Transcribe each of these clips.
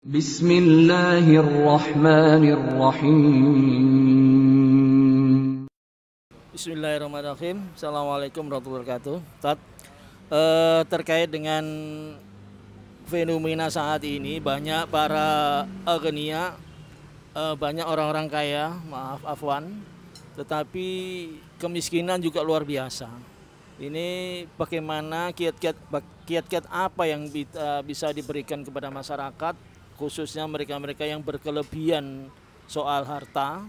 Bismillahirrahmanirrahim. Bismillahirrahmanirrahim. Assalamualaikum warahmatullahi wabarakatuh. Terkait dengan fenomena saat ini, banyak para agenia, banyak orang-orang kaya, afwan, tetapi kemiskinan juga luar biasa. Ini bagaimana kiat-kiat apa yang bisa diberikan kepada masyarakat, khususnya mereka-mereka yang berkelebihan soal harta,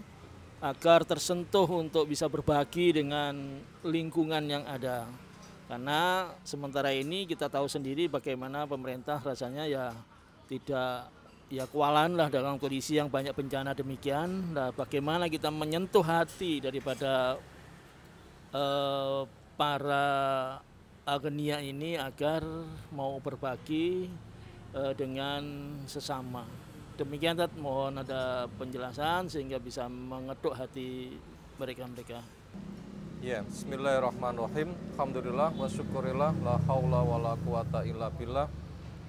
agar tersentuh untuk bisa berbagi dengan lingkungan yang ada. Karena sementara ini kita tahu sendiri bagaimana pemerintah rasanya tidak kewalahan lah dalam kondisi yang banyak bencana demikian. Nah, bagaimana kita menyentuh hati daripada para agenia ini agar mau berbagi dengan sesama. Demikian, mohon ada penjelasan sehingga bisa mengetuk hati mereka-mereka. Ya, bismillahirrahmanirrahim. Alhamdulillah wa syukurillah, la haula wa la quwata illa billah.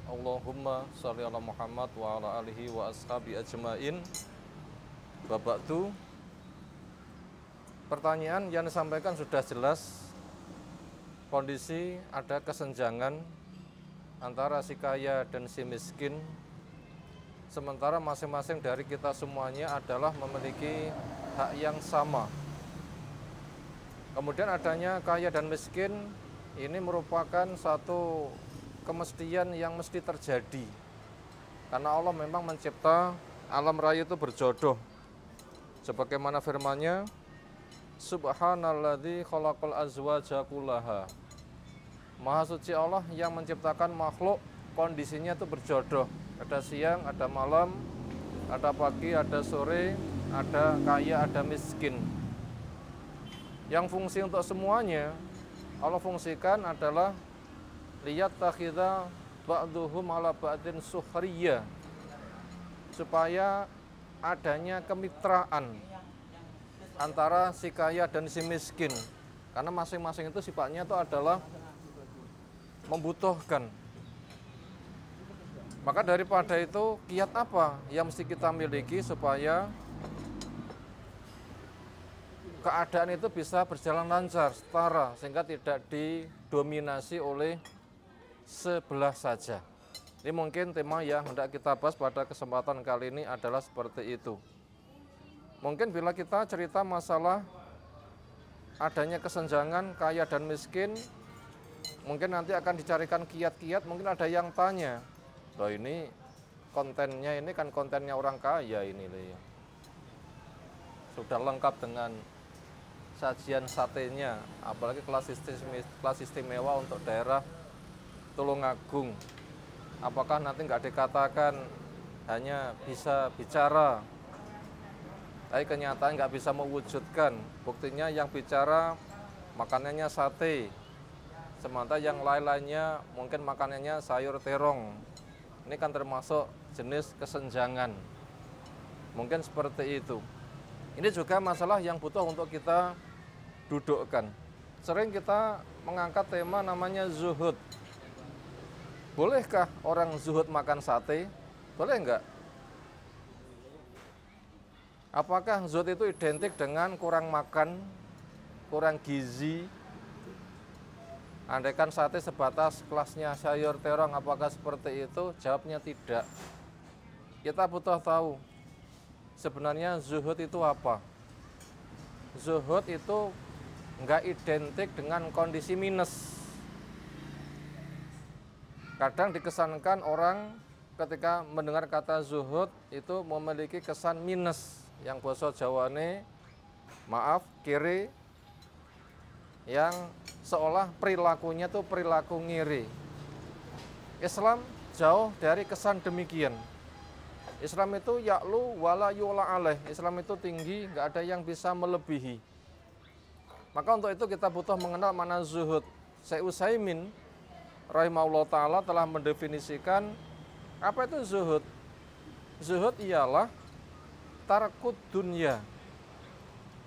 Allahumma sholli ala Muhammad wa ala alihi wa ashabi ajmain. Babaktu. Pertanyaan yang disampaikan sudah jelas. Kondisi ada kesenjangan antara si kaya dan si miskin. Sementara masing-masing dari kita semuanya adalah memiliki hak yang sama. Kemudian adanya kaya dan miskin ini merupakan satu kemestian yang mesti terjadi. Karena Allah memang mencipta alam raya itu berjodoh. Sebagaimana firman-Nya, Subhanalladzi khalaqal azwaja kullaha. Maha suci Allah yang menciptakan makhluk kondisinya itu berjodoh. Ada siang, ada malam, ada pagi, ada sore, ada kaya, ada miskin. Yang fungsi untuk semuanya Allah fungsikan adalah liyattakhidha ba'duhum ala ba'din sukhriya, supaya adanya kemitraan antara si kaya dan si miskin. Karena masing-masing itu sifatnya itu adalah membutuhkan. Maka daripada itu, kiat apa yang mesti kita miliki supaya keadaan itu bisa berjalan lancar, setara, sehingga tidak didominasi oleh sebelah saja. Ini mungkin tema yang hendak kita bahas pada kesempatan kali ini adalah seperti itu. Mungkin bila kita cerita masalah adanya kesenjangan kaya dan miskin, mungkin nanti akan dicarikan kiat-kiat. Mungkin ada yang tanya, loh ini kontennya ini kan kontennya orang kaya ini loh ya. Sudah lengkap dengan sajian satenya, apalagi kelas istimewa untuk daerah Tulungagung. Apakah nanti nggak dikatakan hanya bisa bicara, tapi kenyataan nggak bisa mewujudkan. Buktinya yang bicara makanannya sate, sementara yang lain-lainnya mungkin makanannya sayur terong. Ini kan termasuk jenis kesenjangan. Mungkin seperti itu. Ini juga masalah yang butuh untuk kita dudukkan. Sering kita mengangkat tema namanya zuhud. Bolehkah orang zuhud makan sate? Boleh enggak? Apakah zuhud itu identik dengan kurang makan, kurang gizi? Andaikan sate sebatas kelasnya sayur terong, apakah seperti itu? Jawabnya tidak. Kita butuh tahu sebenarnya zuhud itu apa. Zuhud itu enggak identik dengan kondisi minus. Kadang dikesankan orang ketika mendengar kata zuhud itu memiliki kesan minus, yang basa Jawane, maaf, kiri, yang seolah perilakunya itu perilaku ngiri. Islam jauh dari kesan demikian. Islam itu ya'lu wala yu'la alaih. Islam itu tinggi, nggak ada yang bisa melebihi. Maka untuk itu kita butuh mengenal mana zuhud. Syekh Utsaimin rahimahullah ta'ala telah mendefinisikan apa itu zuhud. Zuhud ialah tarkud dunya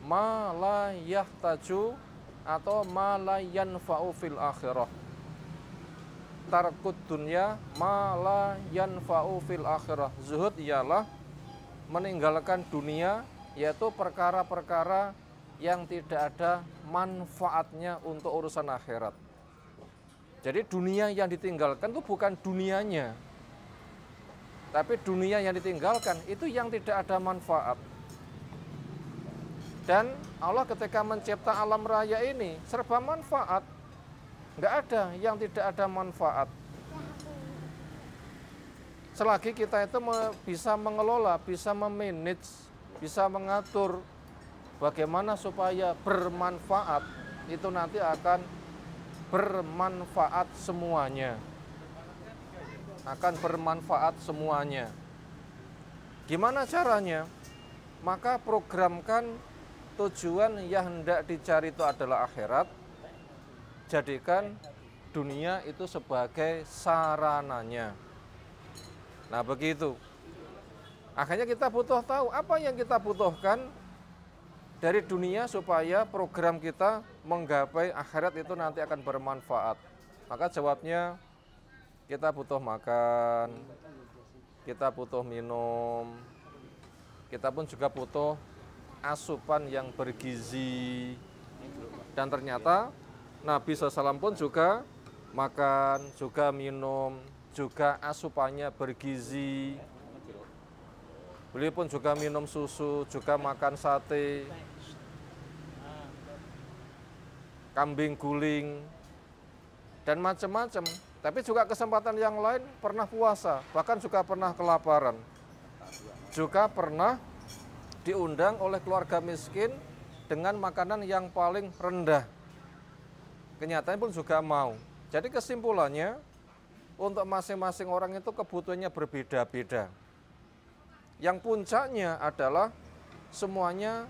ma la yahtaju atau ma la yanfa'u fil akhirah. tarkud dunya ma la yanfa'u fil akhirah. Zuhud ialah meninggalkan dunia, yaitu perkara-perkara yang tidak ada manfaatnya untuk urusan akhirat. Jadi dunia yang ditinggalkan itu bukan dunianya, tapi dunia yang ditinggalkan itu yang tidak ada manfaat. Dan Allah ketika mencipta alam raya ini serba manfaat, nggak ada yang tidak ada manfaat. Selagi kita itu bisa mengelola, bisa memanage, bisa mengatur bagaimana supaya bermanfaat, itu nanti akan bermanfaat semuanya. Akan bermanfaat semuanya. Gimana caranya? Maka programkan tujuan yang hendak dicari itu adalah akhirat. Jadikan dunia itu sebagai sarananya. Nah begitu. Akhirnya kita butuh tahu apa yang kita butuhkan dari dunia supaya program kita menggapai akhirat itu nanti akan bermanfaat. Maka jawabnya kita butuh makan, kita butuh minum, kita pun juga butuh asupan yang bergizi. Dan ternyata Nabi SAW pun juga makan, juga minum, juga asupannya bergizi. Beliau pun juga minum susu, juga makan sate, kambing guling, dan macam-macam. Tapi juga kesempatan yang lain pernah puasa, bahkan juga pernah kelaparan. Juga pernah diundang oleh keluarga miskin dengan makanan yang paling rendah. Kenyataannya pun juga mau. Jadi kesimpulannya, untuk masing-masing orang itu kebutuhannya berbeda-beda. Yang puncaknya adalah semuanya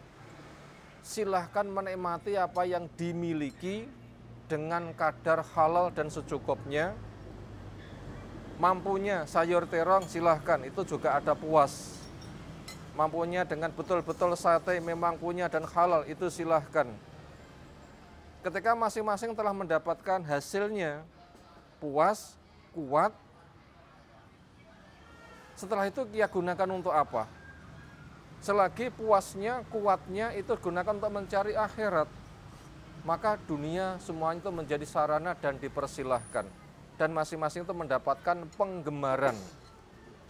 silahkan menikmati apa yang dimiliki dengan kadar halal dan secukupnya. Mampunya sayur terong silahkan, itu juga ada puas. Mampunya dengan betul-betul sate memang punya dan halal, itu silahkan. Ketika masing-masing telah mendapatkan hasilnya, puas, kuat, setelah itu dia gunakan untuk apa? Selagi puasnya, kuatnya itu gunakan untuk mencari akhirat, maka dunia semuanya itu menjadi sarana dan dipersilahkan. Dan masing-masing itu mendapatkan penggemaran.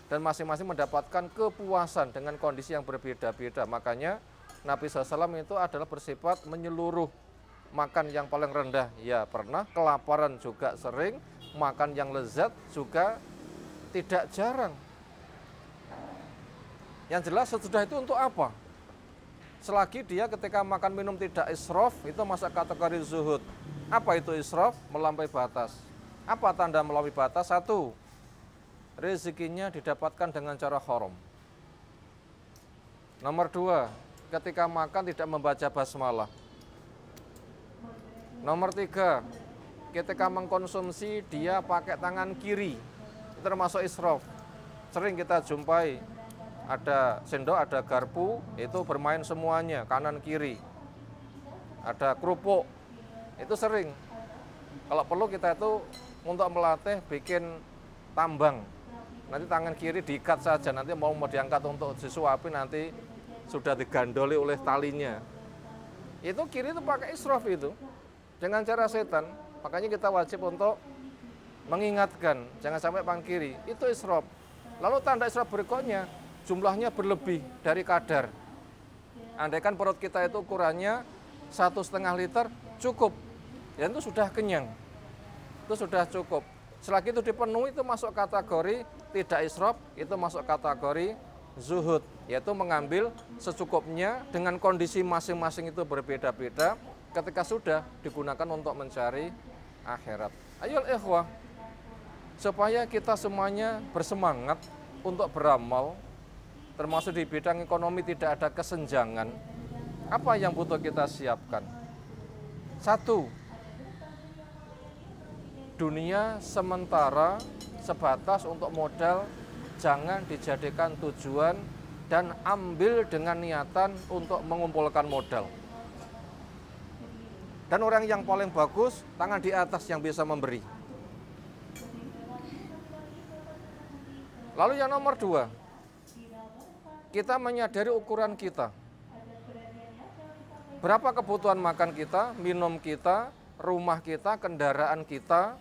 Dan masing-masing mendapatkan kepuasan dengan kondisi yang berbeda-beda. Makanya Nabi SAW itu adalah bersifat menyeluruh. Makan yang paling rendah, ya pernah. Kelaparan juga sering. Makan yang lezat juga tidak jarang. Yang jelas sesudah itu untuk apa? Selagi dia ketika makan minum tidak israf, itu masuk kategori zuhud. Apa itu israf? Melampaui batas. Apa tanda melampaui batas? Satu, rezekinya didapatkan dengan cara haram. Nomor dua, ketika makan tidak membaca basmalah. Nomor tiga, ketika mengkonsumsi dia pakai tangan kiri. Itu termasuk israf. Sering kita jumpai ada sendok, ada garpu, itu bermain semuanya, kanan kiri. Ada kerupuk, itu sering. Kalau perlu kita itu untuk melatih bikin tambang. Nanti tangan kiri diikat saja, nanti mau diangkat untuk disuapi nanti sudah digandoli oleh talinya. Itu kiri itu pakai israf itu, dengan cara setan. Makanya kita wajib untuk mengingatkan, jangan sampai pang kiri, itu israf. Lalu tanda israf berikutnya, jumlahnya berlebih dari kadar. Andaikan perut kita itu ukurannya 1,5 liter, cukup. Dan itu sudah kenyang. Itu sudah cukup. Selagi itu dipenuhi, itu masuk kategori tidak israf, itu masuk kategori zuhud. Yaitu mengambil secukupnya dengan kondisi masing-masing itu berbeda-beda. Ketika sudah digunakan untuk mencari akhirat. Ayo ikhwah, supaya kita semuanya bersemangat untuk beramal, termasuk di bidang ekonomi tidak ada kesenjangan. Apa yang butuh kita siapkan? Satu, dunia sementara sebatas untuk modal, jangan dijadikan tujuan dan ambil dengan niatan untuk mengumpulkan modal. Dan orang yang paling bagus, tangan di atas yang bisa memberi. Lalu yang nomor 2, kita menyadari ukuran kita. Berapa kebutuhan makan kita, minum kita, rumah kita, kendaraan kita,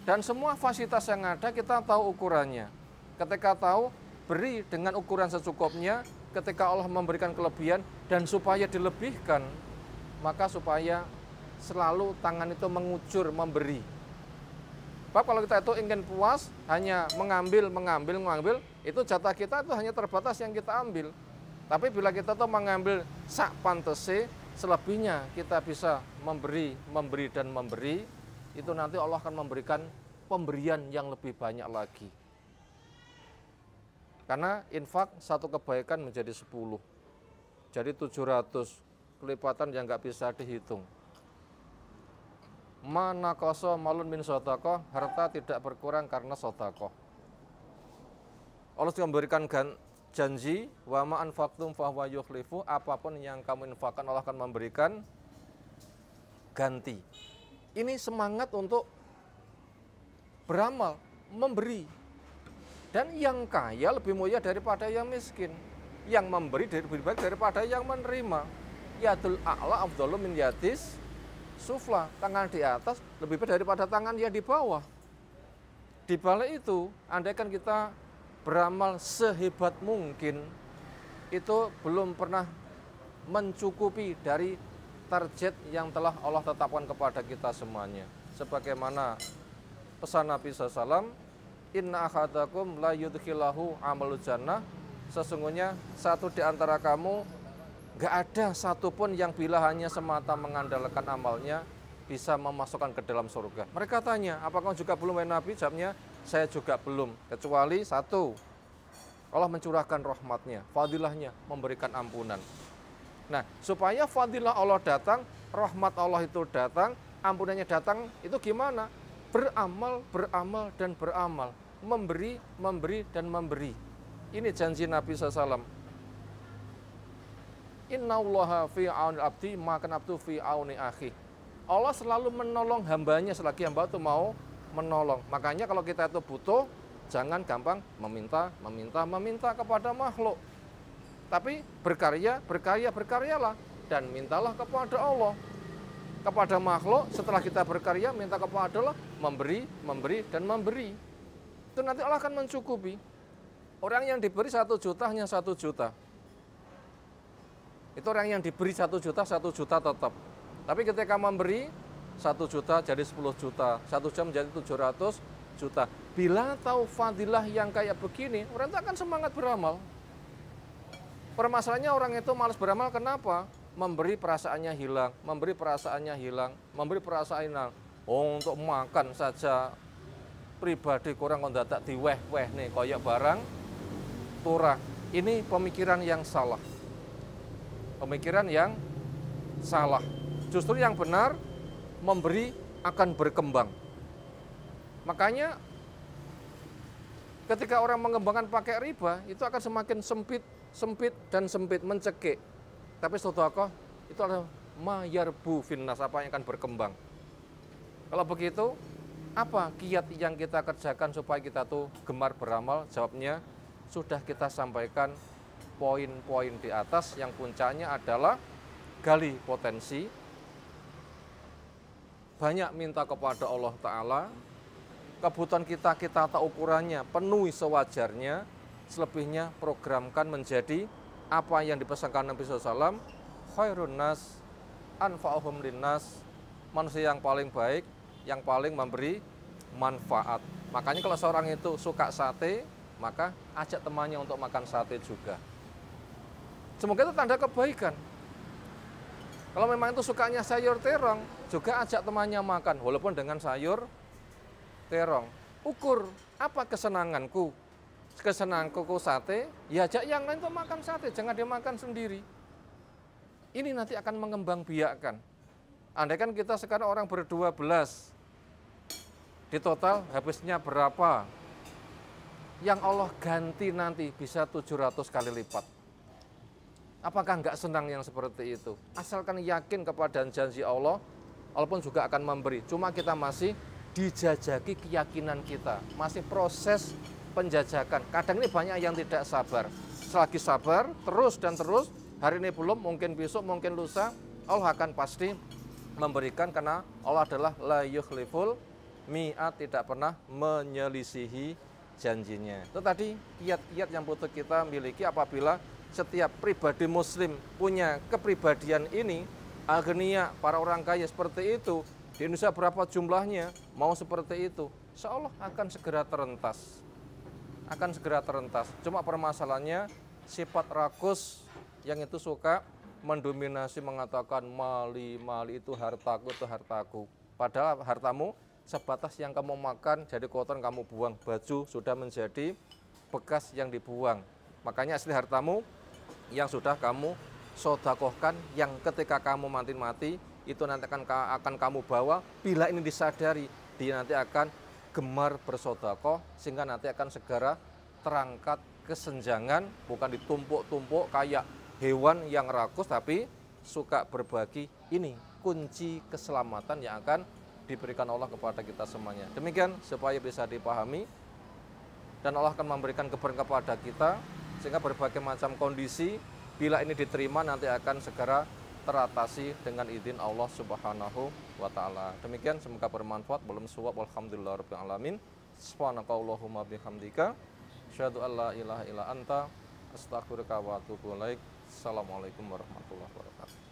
dan semua fasilitas yang ada kita tahu ukurannya. Ketika tahu, beri dengan ukuran secukupnya. Ketika Allah memberikan kelebihan dan supaya dilebihkan, maka supaya selalu tangan itu mengucur, memberi. Sebab kalau kita itu ingin puas, hanya mengambil, itu jatah kita itu hanya terbatas yang kita ambil. Tapi bila kita tuh mengambil sak pantese, selebihnya kita bisa memberi, dan memberi, itu nanti Allah akan memberikan pemberian yang lebih banyak lagi. Karena infak satu kebaikan menjadi 10. Jadi 700, kelipatan yang nggak bisa dihitung. Mana koso malun min sodakoh, harta tidak berkurang karena sodakoh. Allah juga memberikan janji, wa ma anfaqtum fahuwa yukhlifu, apapun yang kamu infakkan Allah akan memberikan ganti. Ini semangat untuk beramal, memberi. Dan yang kaya lebih mulia daripada yang miskin. Yang memberi lebih baik daripada yang menerima. Yadul a'la afdalu min yadis sufla. Tangan di atas lebih baik daripada tangan yang di bawah. Di balik itu, andaikan kita beramal sehebat mungkin, itu belum pernah mencukupi dari target yang telah Allah tetapkan kepada kita semuanya. Sebagaimana pesan Nabi SAW, inna ahadakum la yudkhilahu amalu jannah, sesungguhnya satu di antara kamu gak ada satupun yang bila hanya semata mengandalkan amalnya bisa memasukkan ke dalam surga. Mereka tanya, apakah juga belum wahai Nabi? Jawabnya, saya juga belum, kecuali satu, Allah mencurahkan rahmatnya, fadilahnya, memberikan ampunan. Nah, supaya fadilah Allah datang, rahmat Allah itu datang, ampunannya datang, itu gimana? Beramal, dan beramal. Memberi, dan memberi. Ini janji Nabi SAW. Innallaha fi auni abdi, maka abdu fi auni akhi. Allah selalu menolong hambanya selagi hamba itu mau menolong. Makanya kalau kita itu butuh, jangan gampang meminta kepada makhluk. Tapi berkaryalah dan mintalah kepada Allah. Kepada makhluk, setelah kita berkarya, minta kepada Allah, memberi, dan memberi. Itu nanti Allah akan mencukupi. Orang yang diberi 1 juta hanya 1 juta. Itu orang yang diberi 1 juta tetap. Tapi ketika memberi 1 juta jadi 10 juta, 1 jam jadi 700 juta. Bila tahu fadilah yang kayak begini, orang itu akan semangat beramal. Permasalahannya orang itu malas beramal, kenapa? Memberi perasaannya hilang, memberi perasaan hilang. Oh, untuk makan saja pribadi kurang kondatak diweh-weh nih koyok barang turah. Ini pemikiran yang salah. Justru yang benar, memberi akan berkembang. Makanya ketika orang mengembangkan pakai riba, itu akan semakin sempit, mencekik. Tapi sedekah itu adalah mayarbu finnas, apa yang akan berkembang. Kalau begitu, apa kiat yang kita kerjakan supaya kita tuh gemar beramal? Jawabnya sudah kita sampaikan poin-poin di atas, yang puncaknya adalah gali potensi, banyak minta kepada Allah Ta'ala, kebutuhan kita tahu ukurannya, penuhi sewajarnya, selebihnya programkan menjadi apa yang dipesankan Nabi SAW, khairun nas anfa'uhum linnas, manusia yang paling baik, yang paling memberi manfaat. Makanya kalau seorang itu suka sate, maka ajak temannya untuk makan sate juga. Semoga itu tanda kebaikan. Kalau memang itu sukanya sayur terong, juga ajak temannya makan, walaupun dengan sayur terong. Ukur, apa kesenanganku? Kesenanganku sate, ya ajak yang lain untuk makan sate, jangan dia makan sendiri. Ini nanti akan mengembang biakkan. Andaikan kita sekarang orang ber-12, di total habisnya berapa? Yang Allah ganti nanti bisa 700 kali lipat. Apakah enggak senang yang seperti itu? Asalkan yakin kepada janji Allah, walaupun juga akan memberi. Cuma kita masih dijajaki keyakinan kita, masih proses penjajakan. Kadang ini banyak yang tidak sabar. Selagi sabar, terus dan terus, hari ini belum, mungkin besok, mungkin lusa, Allah akan pasti memberikan, karena Allah adalah la yukhliful mi'at, tidak pernah menyelisihi janjinya. Itu tadi kiat-kiat yang butuh kita miliki apabila setiap pribadi muslim punya kepribadian ini, agniya, para orang kaya seperti itu, di Indonesia berapa jumlahnya, mau seperti itu, insya Allah akan segera terentas. Akan segera terentas. Cuma permasalahannya, sifat rakus yang itu suka mendominasi, mengatakan mali itu hartaku, itu hartaku. Padahal hartamu sebatas yang kamu makan, jadi kotor kamu buang, baju sudah menjadi bekas yang dibuang. Makanya asli hartamu yang sudah kamu sodakohkan, yang ketika kamu mati itu nanti akan kamu bawa. Bila ini disadari, dia nanti akan gemar bersodakoh, sehingga nanti akan segera terangkat kesenjangan, bukan ditumpuk-tumpuk kayak hewan yang rakus, tapi suka berbagi. Ini kunci keselamatan yang akan diberikan Allah kepada kita semuanya. Demikian supaya bisa dipahami, dan Allah akan memberikan keberkahan kepada kita, sehingga berbagai macam kondisi bila ini diterima nanti akan segera teratasi dengan izin Allah Subhanahu wa taala. Demikian, semoga bermanfaat. Belum suwab, alhamdulillahirabbil alamin. Subhanakallahumma bihamdika asyhadu an la ilaha illa anta astaghfiruka wa atubu ilaik. Assalamualaikum warahmatullahi wabarakatuh.